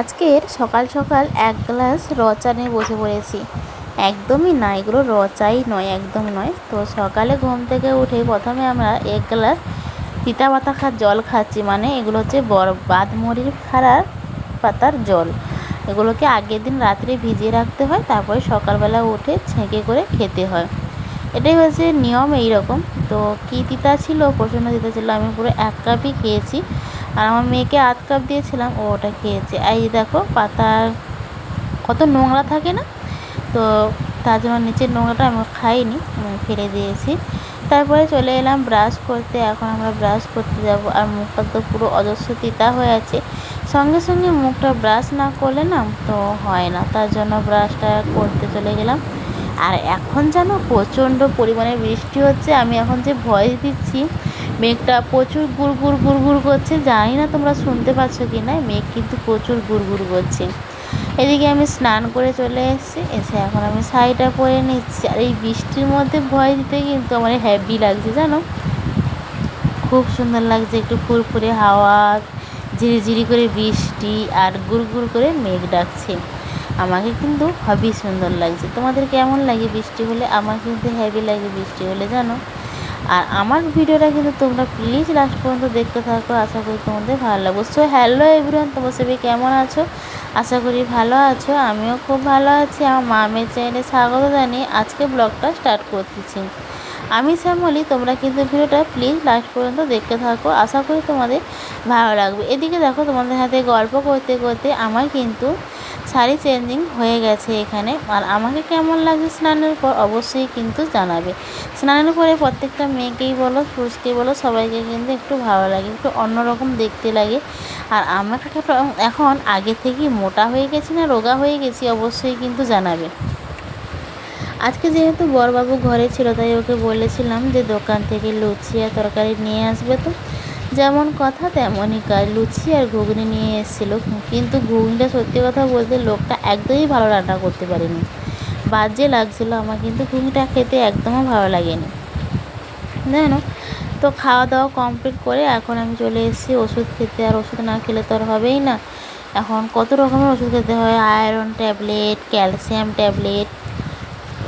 আজকের সকাল সকাল এক গ্লাস র চা নিয়ে বসে পড়েছি। একদমই না, এগুলো র চাই নয়, একদম নয়। তো সকালে ঘুম থেকে উঠে প্রথমে আমরা এক গ্লাস তিতা পাতা জল খাচ্ছি। মানে এগুলো হচ্ছে বাদমরির খাড়ার পাতার জল। এগুলোকে আগের দিন রাত্রে ভিজিয়ে রাখতে হয়, তারপরে সকালবেলা উঠে ছেঁকে করে খেতে হয়। এটাই হচ্ছে নিয়ম। এইরকম তো কী তিতা ছিল, প্রচণ্ড তিতা ছিল। আমি পুরো এক কাপই খেয়েছি, আর আমার মেয়েকে আধ কাপ দিয়েছিলাম, ও ওটা খেয়েছে। এই দেখো পাতার কত নোংরা থাকে না, তো তার জন্য নিচের নোংরাটা আমি খাইনি, ফেলে দিয়েছি। তারপরে চলে এলাম ব্রাশ করতে। এখন আমরা ব্রাশ করতে যাব, আর মুখটা তো পুরো অজস্র তিতা হয়ে আছে। সঙ্গে সঙ্গে মুখটা ব্রাশ না করলে না তো হয় না, তার জন্য ব্রাশটা করতে চলে গেলাম। আর এখন যেন প্রচণ্ড পরিমাণে বৃষ্টি হচ্ছে। আমি এখন যে ভয়েস দিচ্ছি, মেঘটা প্রচুর গুড় করছে। জানি না তোমরা শুনতে পাচ্ছ কি না, মেঘ কিন্তু প্রচুর গুড় করছে। এদিকে আমি স্নান করে চলে এসে এখন আমি শাড়িটা পরে নিচ্ছি। আর এই বৃষ্টির মধ্যে ভয় দিতে কিন্তু আমার হ্যাপি লাগছে, জানো, খুব সুন্দর লাগছে। একটু ফুরফুরে হাওয়া, ঝিরিঝিরি করে বৃষ্টি, আর গুড় করে মেঘ ডাকছে। আমাকে কিন্তু খুবই সুন্দর লাগছে। তোমাদের কেমন লাগে বৃষ্টি হলে? আমার কিন্তু হ্যাপি লাগে বৃষ্টি হলে, জানো। আর আমার ভিডিওটা কিন্তু তোমরা প্লিজ লাস্ট পর্যন্ত দেখতে থাকো, আশা করি তোমাদের ভালো লাগবে। সো হ্যালো এভরিওয়ান, তোমার সবাই কেমন আছো? আশা করি ভালো আছো। আমিও খুব ভালো আছি। আমার মামের চ্যানেলে স্বাগত জানিয়ে আজকে ব্লগটা স্টার্ট করতেছি। আমি শ্যামলী। তোমরা কিন্তু ভিডিওটা প্লিজ লাস্ট পর্যন্ত দেখতে থাকো, আশা করি তোমাদের ভালো লাগবে। এদিকে দেখো, তোমাদের সাথে গল্প করতে করতে আমার কিন্তু শাড়ি চেঞ্জিং হয়ে গেছে এখানে। আর আমাকে কেমন লাগে স্নানের পর অবশ্যই কিন্তু জানাবে। স্নানের পরে প্রত্যেকটা মেয়েকেই বলো, পুরুষকেই বলো, সবাইকে কিন্তু একটু ভালো লাগে, একটু অন্যরকম দেখতে লাগে। আর আমাকে এখন আগে থেকেই মোটা হয়ে গেছি না রোগা হয়ে গেছি, অবশ্যই কিন্তু জানাবে। আজকে যেহেতু বড়বাবু ঘরে ছিল, তাই ওকে বলেছিলাম যে দোকান থেকে লুচি আর তরকারি নিয়ে আসবে। তো যেমন কথা তেমনই কাজ, লুচি আর ঘুগনি নিয়ে এসেছিল। কিন্তু ঘুগনিটা সত্যি কথা বলতে লোকটা একদমই ভালো রান্না করতে পারেনি, বাজে লাগছিলো আমার। কিন্তু ঘুগনিটা খেতে একদমই ভালো লাগেনি, জানো। তো খাওয়া দাওয়া কমপ্লিট করে এখন আমি চলে এসেছি ওষুধ খেতে। আর ওষুধ না খেলে তো আর হবেই না। এখন কত রকমের ওষুধ খেতে হয়, আয়রন ট্যাবলেট, ক্যালসিয়াম ট্যাবলেট।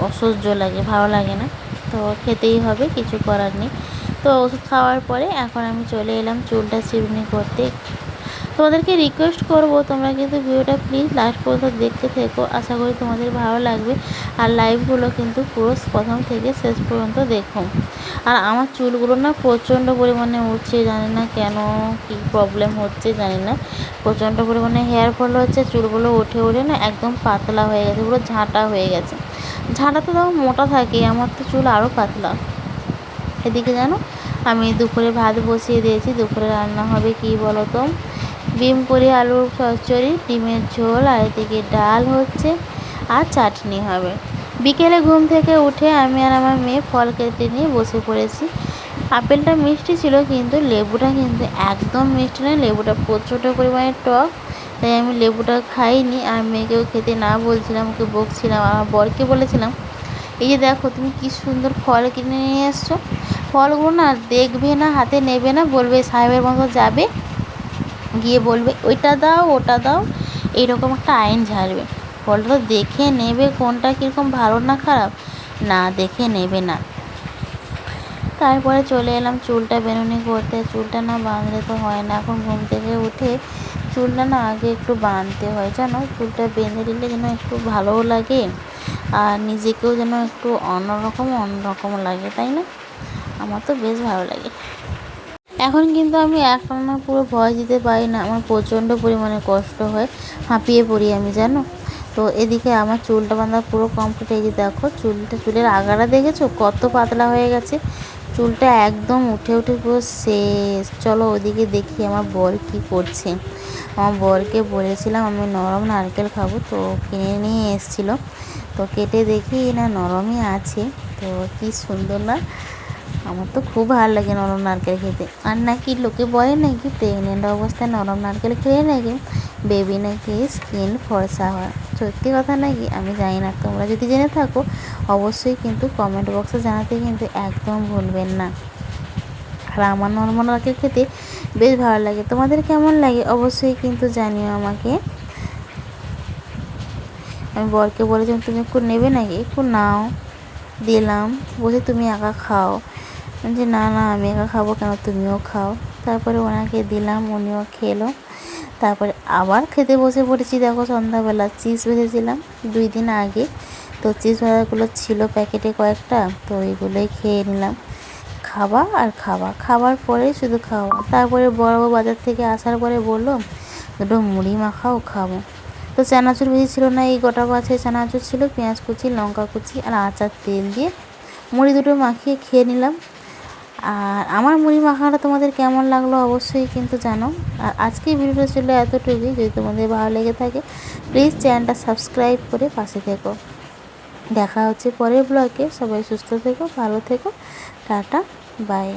অসহ্য লাগে, ভালো লাগে না, তো খেতেই হবে, কিছু করার নেই। তো ওষুধ খাওয়ার পরে এখন আমি চলে এলাম চুলটা চিরুনি করতে। তোমাদেরকে রিকোয়েস্ট করব, তোমরা কিন্তু ভিডিওটা প্লিজ লাস্ট পর্যন্ত দেখতে থেকো, আশা করি তোমাদের ভালো লাগবে। আর লাইভগুলো কিন্তু পুরো প্রথম থেকে শেষ পর্যন্ত দেখো। আর আমার চুলগুলো না প্রচণ্ড পরিমাণে উঠছে, জানি না কেন, কী প্রবলেম হচ্ছে জানি না। প্রচণ্ড পরিমাণে হেয়ার ফল হচ্ছে, চুলগুলো উঠে না একদম পাতলা হয়ে গেছে, পুরো ঝাঁটা হয়ে গেছে। ঝাঁটা তো তাও মোটা থাকে, আমার তো চুল আরও পাতলা। এদিকে জানো, আমি দুপুরে ভাত বসিয়ে দিয়েছি। দুপুরে রান্না হবে কি বলো তো, বিম করে আলুর চচ্চড়ি, ডিমের ঝোল, আর এদিকে ডাল হচ্ছে, আর চাটনি হবে। বিকেলে ঘুম থেকে উঠে আমি আর আমার মেয়ে ফল কেটে নিয়ে বসে পড়েছি। আপেলটা মিষ্টি ছিল, কিন্তু লেবুটা কিন্তু একদম মিষ্টি নয়, লেবুটা প্রচণ্ড পরিমাণে টক। তাই আমি লেবুটা খাইনি, আর মেয়েকেও খেতে না বলছিলাম, ওকে বকছিলাম। আমার বরকে বলেছিলাম, এই যে দেখো তুমি কি সুন্দর ফল কিনে নিয়ে এসছো, ফলগুলো না দেখবে না, হাতে নেবে না, বলবে সাহেবের মতো যাবে, গিয়ে বলবে ওইটা দাও ওটা দাও, এইরকম একটা আইন ঝাড়বে। ফলটা তো দেখে নেবে কোনটা কীরকম ভালো না খারাপ, না দেখে নেবে না। তারপরে চলে এলাম চুলটা বেনুনি করতে। চুলটা না বাঁধলে তো হয় না, এখন ঘুম থেকে উঠে চুলটা না আগে একটু বাঁধতে হয়, জানো। চুলটা বেঁধে দিলে যেন একটু ভালোও লাগে, আর নিজেকেও যেন একটু অন্যরকম লাগে, তাই না? আমার তো বেশ ভালো লাগে। এখন কিন্তু আমি একটানা পুরো ভয় দিতে পারি না, আমার প্রচণ্ড পরিমাণে কষ্ট হয়, হাঁপিয়ে পড়ি আমি, জানো। তো এদিকে আমার চুলটা বাঁধা পুরো কমপ্লিট। এই যে দেখো চুলের আগাটা দেখেছো কত পাতলা হয়ে গেছে, চুলটা একদম উঠে পুরো শেষ। চলো ওদিকে দেখি আমার বর কি করছে। আমার বরকে বলেছিলাম আমি নরম নারকেল খাবো, তো কিনে নিয়ে এসেছিলো। তো কেটে দেখি না নরমই আছে। তো কি সুন্দর না, আমার তো খুব ভালো লাগে নরম নারকেল খেতে। আর নাকি লোকে বলে নাকি প্রেগনেন্ট অবস্থায় নরম নারকেল খেয়ে নাকি বেবি নাকি স্কিন ফর্সা হয়। সত্যি কথা নাকি আমি জানি না, তোমরা যদি জেনে থাকো অবশ্যই কিন্তু কমেন্ট বক্সে জানাতে কিন্তু একদম ভুলবেন না। আর আমার নরম নারকেল খেতে বেশ ভালো লাগে, তোমাদের কেমন লাগে অবশ্যই কিন্তু জানিও আমাকে। আমি বরকে বলেছিলাম তুমি একটু নেবে নাকি, একটু নাও, দিলাম, বলছে তুমি একা খাও। যে না না আমি একা খাবো কেন, তুমিও খাও। তারপরে ওনাকে দিলাম, উনিও খেলো। তারপরে আবার খেতে বসে পড়েছি। দেখো সন্ধ্যাবেলা চিপস ভেজেছিলাম 2 দিন আগে, তো চিপস ভাজাগুলো ছিল প্যাকেটে কয়েকটা, তো ওইগুলোই খেয়ে নিলাম। খাওয়া আর খাওয়া, খাওয়ার পরে শুধু খাওয়া। তারপরে বড় বাজার থেকে আসার পরে বললো দুটো মুড়ি মাখাও খাবো। তো চানাচুর বেশি ছিল না, এই গোটা মাছে চানাচুর ছিল, পেঁয়াজ কুচি, লঙ্কা কুচি আর আচার তেল দিয়ে মুড়ি দুটো মাখিয়ে খেয়ে নিলাম। আর আমার মুড়ি মাখাটা তোমাদের কেমন লাগলো অবশ্যই কিন্তু জানো। আর আজকের ভিডিওটা ছিল এতটুকুই। যদি তোমাদের ভালো লেগে থাকে প্লিজ চ্যানেলটা সাবস্ক্রাইব করে পাশে থেকো। দেখা হচ্ছে পরের ব্লগে। সবাই সুস্থ থেকো, ভালো থেকো, টাটা, বাই।